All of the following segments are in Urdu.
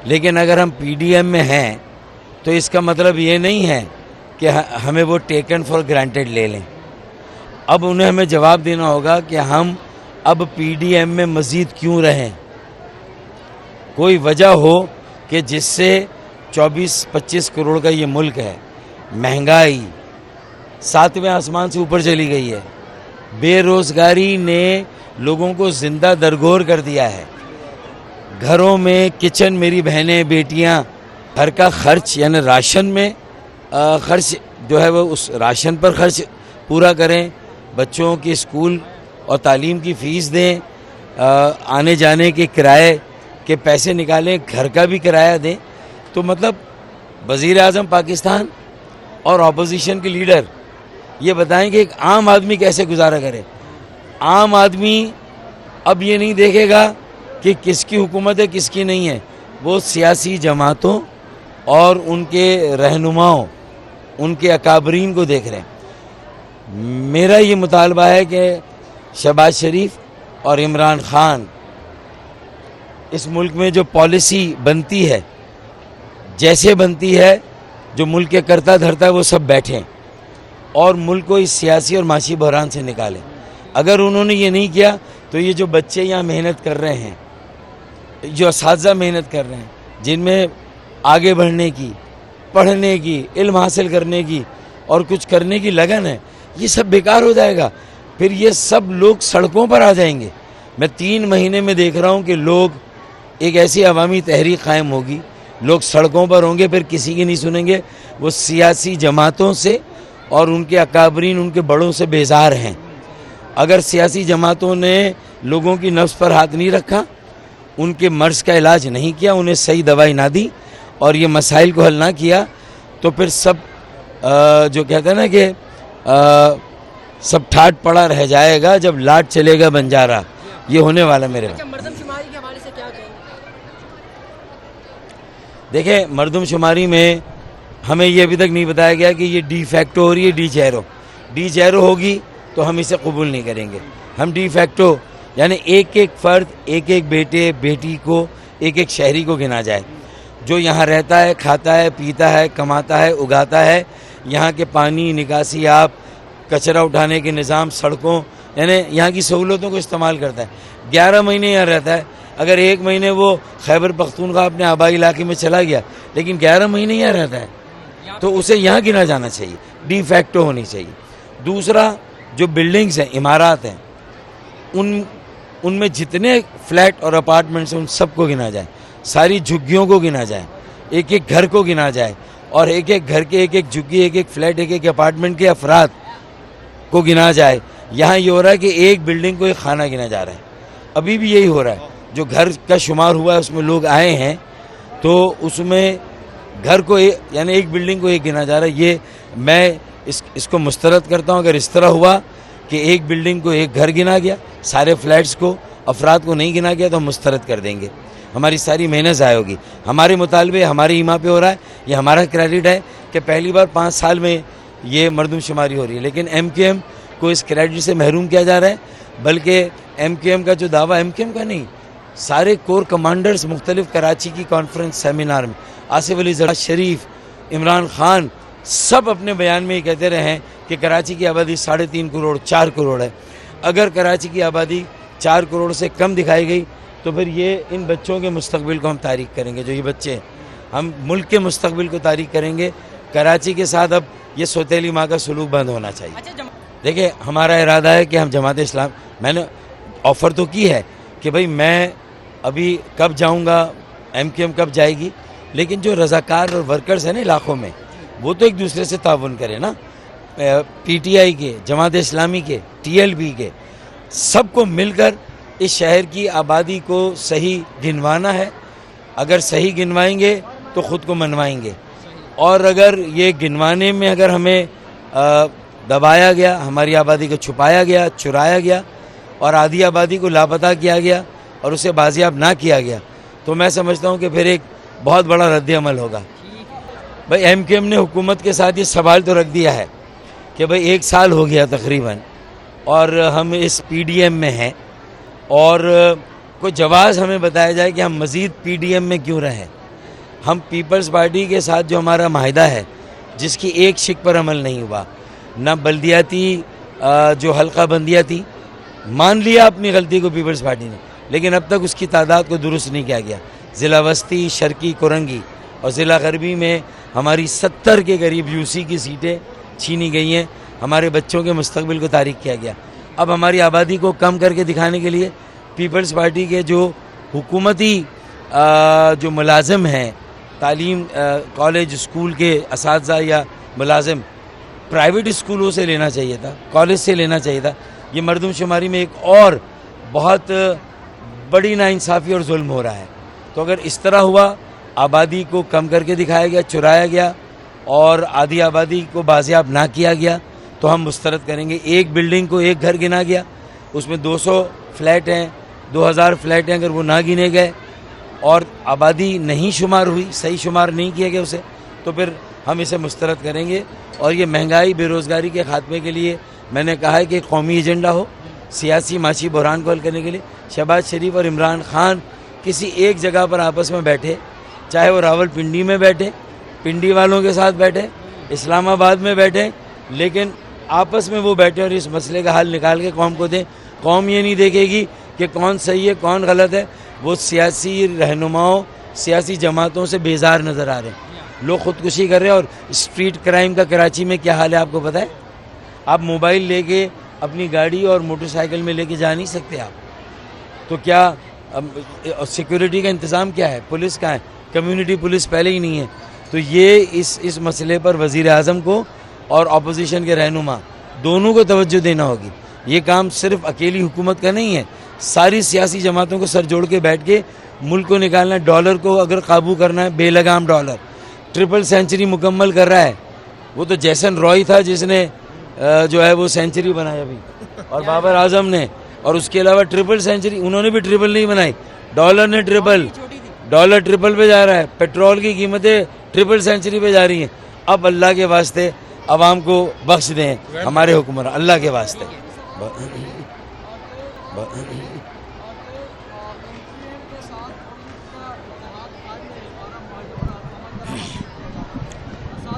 لیکن اگر ہم پی ڈی ایم میں ہیں تو اس کا مطلب یہ نہیں ہے کہ ہمیں وہ ٹیکن فار گرانٹیڈ لے لیں. اب انہیں ہمیں جواب دینا ہوگا کہ ہم اب پی ڈی ایم میں مزید کیوں رہیں. کوئی وجہ ہو کہ جس سے 24-25 کروڑ کا یہ ملک ہے، مہنگائی 7ویں آسمان سے اوپر چلی گئی ہے، بے روزگاری نے لوگوں کو زندہ درگور کر دیا ہے. گھروں میں کچن، میری بہنیں بیٹیاں، گھر کا خرچ یعنی راشن میں خرچ جو ہے وہ اس راشن پر خرچ پورا کریں، بچوں کی اسکول اور تعلیم کی فیس دیں، آنے جانے کے کرائے کے پیسے نکالیں، گھر کا بھی کرایہ دیں. تو مطلب وزیر اعظم پاکستان اور اپوزیشن کے لیڈر یہ بتائیں کہ ایک عام آدمی کیسے گزارا کرے. عام آدمی اب یہ نہیں دیکھے گا کہ کس کی حکومت ہے کس کی نہیں ہے، وہ سیاسی جماعتوں اور ان کے رہنماؤں، ان کے اکابرین کو دیکھ رہے ہیں. میرا یہ مطالبہ ہے کہ شہباز شریف اور عمران خان اس ملک میں جو پالیسی بنتی ہے، جیسے بنتی ہے، جو ملک کے کرتا دھرتا ہے وہ سب بیٹھیں اور ملک کو اس سیاسی اور معاشی بحران سے نکالیں. اگر انہوں نے یہ نہیں کیا تو یہ جو بچے یہاں محنت کر رہے ہیں، جو اساتذہ محنت کر رہے ہیں، جن میں آگے بڑھنے کی، پڑھنے کی، علم حاصل کرنے کی اور کچھ کرنے کی لگن ہے، یہ سب بیکار ہو جائے گا. پھر یہ سب لوگ سڑکوں پر آ جائیں گے. میں 3 مہینے میں دیکھ رہا ہوں کہ لوگ، ایک ایسی عوامی تحریک قائم ہوگی، لوگ سڑکوں پر ہوں گے، پھر کسی کی نہیں سنیں گے. وہ سیاسی جماعتوں سے اور ان کے اکابرین، ان کے بڑوں سے بیزار ہیں. اگر سیاسی جماعتوں نے لوگوں کی نفس پر ہاتھ نہیں رکھا، ان کے مرض کا علاج نہیں کیا، انہیں صحیح دوائی نہ دی اور یہ مسائل کو حل نہ کیا، تو پھر سب جو کہتے ہیں نا کہ سب ٹھاٹ پڑا رہ جائے گا جب لاٹ چلے گا بنجارا. یہ ہونے والا میرے بھائی. مردم شماری کے حوالے سے کیا کہیں گے؟ دیکھیں، مردم شماری میں ہمیں یہ ابھی تک نہیں بتایا گیا کہ یہ ڈی فیکٹو ہو رہی ہے، ڈی جیرو ہوگی تو ہم اسے قبول نہیں کریں گے. ہم ڈی فیکٹو یعنی ایک ایک فرد، ایک ایک بیٹے بیٹی کو، ایک ایک شہری کو گنا جائے، جو یہاں رہتا ہے، کھاتا ہے، پیتا ہے، کماتا ہے، اگاتا ہے، یہاں کے پانی، نکاسی آب، کچرا اٹھانے کے نظام، سڑکوں، یعنی یہاں کی سہولتوں کو استعمال کرتا ہے. 11 مہینے یہاں رہتا ہے. اگر 1 مہینے وہ خیبر پختونخوا اپنے آبائی علاقے میں چلا گیا، لیکن 11 مہینے یہاں رہتا ہے، تو اسے یہاں گنا جانا چاہیے، ڈی فیکٹو ہونی چاہیے. دوسرا، جو بلڈنگز ہیں، عمارات ہیں، ان میں جتنے فلیٹ اور اپارٹمنٹس ہیں ان سب کو گنا جائے، ساری جھگیوں کو گنا جائے، ایک ایک گھر کو گنا جائے، اور ایک ایک گھر کے ایک ایک جھگی، ایک ایک فلیٹ، ایک ایک اپارٹمنٹ کے افراد کو گنا جائے. یہاں یہ ہو رہا ہے کہ ایک بلڈنگ کو ایک خانہ گنا جا رہا ہے. ابھی بھی یہی ہو رہا ہے. جو گھر کا شمار ہوا ہے اس میں لوگ آئے ہیں تو اس میں گھر کو یعنی ایک بلڈنگ کو ایک گنا جا رہا ہے. یہ میں اس کو مسترد کرتا ہوں. اگر اس طرح ہوا کہ ایک بلڈنگ کو ایک گھر گنا گیا، سارے فلیٹس کو، افراد کو نہیں گنا گیا، تو ہم مسترد کر دیں گے. ہماری ساری محنت ضائع ہوگی. ہمارے مطالبے ہماری ایما پہ ہو رہا ہے، یہ ہمارا کریڈٹ ہے کہ پہلی بار 5 سال میں یہ مردم شماری ہو رہی ہے. لیکن ایم کیو ایم کو اس کریڈٹ سے محروم کیا جا رہا ہے. بلکہ ایم کیو ایم کا جو دعویٰ، ایم کیو ایم کا نہیں، سارے کور کمانڈرز مختلف کراچی کی کانفرنس سیمینار میں، آصف علی زرداری، شریف، عمران خان، سب اپنے بیان میں یہ کہتے رہے ہیں کہ کراچی کی آبادی 3.5 کروڑ 4 کروڑ ہے. اگر کراچی کی آبادی 4 کروڑ سے کم دکھائی گئی تو پھر یہ ان بچوں کے مستقبل کو ہم تاریک کریں گے. جو یہ بچے ہیں، ہم ملک کے مستقبل کو تاریک کریں گے. کراچی کے ساتھ اب یہ سوتیلی ماں کا سلوک بند ہونا چاہیے. دیکھیں، ہمارا ارادہ ہے کہ ہم جماعت اسلام، میں نے آفر تو کی ہے کہ بھئی میں ابھی کب جاؤں گا، ایم کیو ایم کب جائے گی، لیکن جو رضاکار اور ورکرز ہیں نا علاقوں میں، وہ تو ایک دوسرے سے تعاون کریں نا. پی ٹی آئی کے، جماعت اسلامی کے، ٹی ایل بی کے، سب کو مل کر اس شہر کی آبادی کو صحیح گنوانا ہے. اگر صحیح گنوائیں گے تو خود کو منوائیں گے، اور اگر یہ گنوانے میں اگر ہمیں دبایا گیا، ہماری آبادی کو چھپایا گیا، چرایا گیا، اور آدھی آبادی کو لاپتہ کیا گیا اور اسے بازیاب نہ کیا گیا، تو میں سمجھتا ہوں کہ پھر ایک بہت بڑا رد عمل ہوگا. بھائی ایم کیو ایم نے حکومت کے ساتھ یہ سوال تو رکھ دیا ہے کہ بھئی 1 سال ہو گیا تقریباً اور ہم اس پی ڈی ایم میں ہیں، اور کوئی جواز ہمیں بتایا جائے کہ ہم مزید پی ڈی ایم میں کیوں رہیں. ہم پیپلز پارٹی کے ساتھ جو ہمارا معاہدہ ہے جس کی ایک شک پر عمل نہیں ہوا، نہ بلدیاتی جو حلقہ بندیاں تھی، مان لیا اپنی غلطی کو پیپلز پارٹی نے، لیکن اب تک اس کی تعداد کو درست نہیں کیا گیا۔ ضلع وسطی، شرقی کرنگی اور ضلع غربی میں ہماری 70 کے قریب یوسی کی سیٹیں چھینی گئی ہیں، ہمارے بچوں کے مستقبل کو تاریک کیا گیا۔ اب ہماری آبادی کو کم کر کے دکھانے کے لیے پیپلز پارٹی کے جو حکومتی جو ملازم ہیں، تعلیم کالج اسکول کے اساتذہ یا ملازم پرائیویٹ اسکولوں سے لینا چاہیے تھا، کالج سے لینا چاہیے تھا۔ یہ مردم شماری میں ایک اور بہت بڑی ناانصافی اور ظلم ہو رہا ہے۔ تو اگر اس طرح ہوا، آبادی کو کم کر کے دکھایا گیا، چرایا گیا اور آدھی آبادی کو بازیاب نہ کیا گیا، تو ہم مسترد کریں گے۔ ایک بلڈنگ کو ایک گھر گنا گیا، اس میں 200 فلیٹ ہیں، 2000 فلیٹ ہیں، اگر وہ نہ گنے گئے اور آبادی نہیں شمار ہوئی، صحیح شمار نہیں کیا گیا اسے، تو پھر ہم اسے مسترد کریں گے۔ اور یہ مہنگائی، بے روزگاری کے خاتمے کے لیے میں نے کہا ہے کہ قومی ایجنڈا ہو، سیاسی معاشی بحران کو حل کرنے کے لیے شہباز شریف اور عمران خان کسی ایک جگہ پر آپس میں بیٹھے، چاہے وہ راول پنڈی میں بیٹھے، پنڈی والوں کے ساتھ بیٹھے، اسلام آباد میں بیٹھے، لیکن آپس میں وہ بیٹھے اور اس مسئلے کا حل نکال کے قوم کو دیں۔ قوم یہ نہیں دیکھے گی کہ کون صحیح ہے کون غلط ہے، وہ سیاسی رہنماؤں، سیاسی جماعتوں سے بیزار نظر آ رہے ہیں۔ لوگ خودکشی کر رہے ہیں، اور اسٹریٹ کرائم کا کراچی میں کیا حال ہے آپ کو پتہ ہے؟ آپ موبائل لے کے اپنی گاڑی اور موٹر سائیکل میں لے کے جا نہیں سکتے آپ، تو کیا سیکیورٹی کا انتظام کیا ہے؟ پولیس کا ہے، کمیونٹی پولیس پہلے ہی نہیں ہے۔ تو یہ اس مسئلے پر وزیر اعظم کو اور اپوزیشن کے رہنما دونوں کو توجہ دینا ہوگی۔ یہ کام صرف اکیلی حکومت کا نہیں ہے، ساری سیاسی جماعتوں کو سر جوڑ کے بیٹھ کے ملک کو نکالنا ہے۔ ڈالر کو اگر قابو کرنا ہے، بے لگام ڈالر 3 سینچری مکمل کر رہا ہے۔ وہ تو جیسن رائے تھا جس نے جو ہے وہ سینچری بنایا ابھی، اور بابر اعظم نے، اور اس کے علاوہ 3 سینچری انہوں نے بھی ٹرپل نہیں بنائی، ڈالر نے ڈالر ٹرپل پہ جا رہا ہے، پیٹرول کی قیمتیں 3 سینچری پہ جا رہی ہیں۔ اب اللہ کے واسطے عوام کو بخش دیں ہمارے حکمران، اللہ کے واسطے۔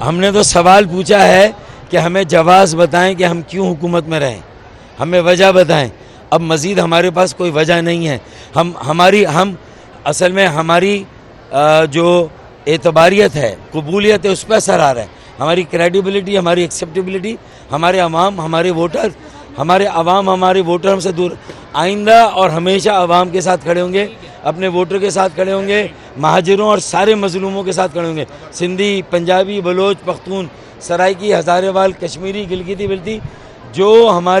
ہم نے تو سوال پوچھا ہے کہ ہمیں جواز بتائیں کہ ہم کیوں حکومت میں رہیں، ہمیں وجہ بتائیں۔ اب مزید ہمارے پاس کوئی وجہ نہیں ہے۔ ہم اصل میں ہماری جو اعتباریت ہے، قبولیت ہے، اس پہ اثر آ رہا ہے۔ ہماری کریڈیبلٹی، ہماری ایکسیپٹیبلٹی، ہمارے عوام، ہمارے ووٹر، ہمارے ووٹر ہم سے دور۔ آئندہ اور ہمیشہ عوام کے ساتھ کھڑے ہوں گے، اپنے ووٹر کے ساتھ کھڑے ہوں گے، مہاجروں اور سارے مظلوموں کے ساتھ کھڑے ہوں گے، سندھی، پنجابی، بلوچ، پختون، سرائکی، ہزارے وال، کشمیری، گلگتی بلتی، جو ہمارے